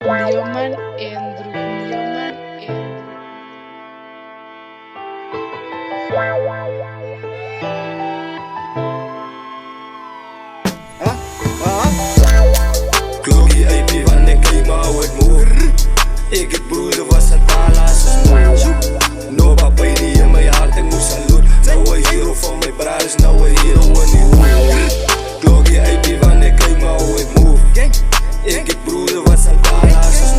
melhor mano, Andrew, melhor mano, Andrew. Klokkie AP wanneer ik kijk maar hoe het move. Ik het broeder was het balas als no papa niet in mijn hart, ik moet salute. Nou een hero van mijn brothers, nou een hero in die hoek. Klokkie AP wanneer ik kijk maar hoe het move. Ik het broeder was het balas als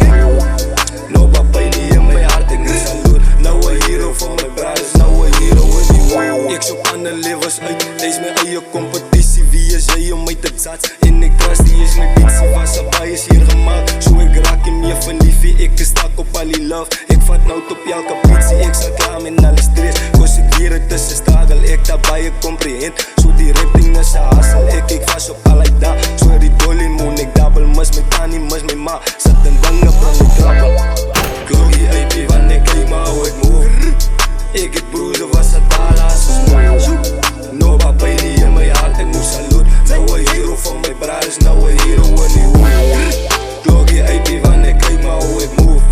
no papa niet in mijn hart, ik moet salute. Nou een hero van mijn brothers, nou een hero in die hoek. Ik zoek andere levens uit, deze mijn eigen competitie. Wie is jij om mij te zat? En ik trust die is mijn bitsie, was een baie is hier gemaakt. Zo ik raak je meer van liefie, ik is stak op al die love. Ik vat nou op elke politie, ik zal klaar met alle stress. Koos ik hier het tussen struggle, ik daarbij je comprehend. Zo die rapping is een hassel, ik vast op allerlei dag. Zo die dolly moon, ik double mis mijn tani, mis mijn ma. Zet een dingen, breng ik trappen. Klokkie AP, wanneer ik kijk maar hoe het move. Ik het broeder was het balas als no papa niet in mijn hart, ik moet salute. Nou een hero van mijn brothers, nou een hero in die hoek. Klokkie AP, wanneer ik kijk maar hoe het move.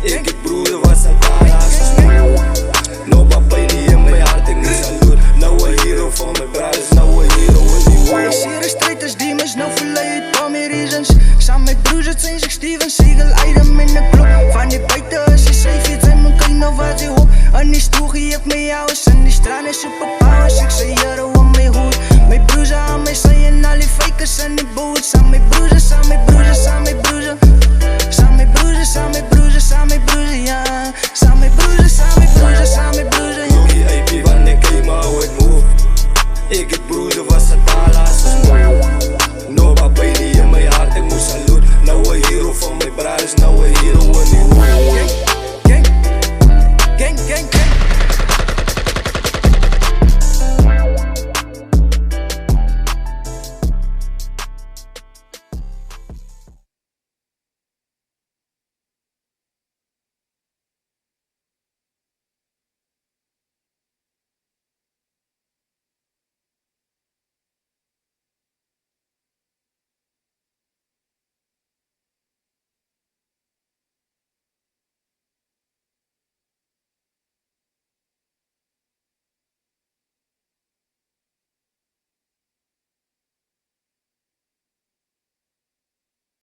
Ik het broeder was het balas als no papa niet in mijn hart, ik moet salute. Nou een hero van mijn brothers, nou een hero in die hoek. Ik zie de strijders, demons, nou verlei het al meer reasons. Samen met broers, het zijn zich Steven Seagal.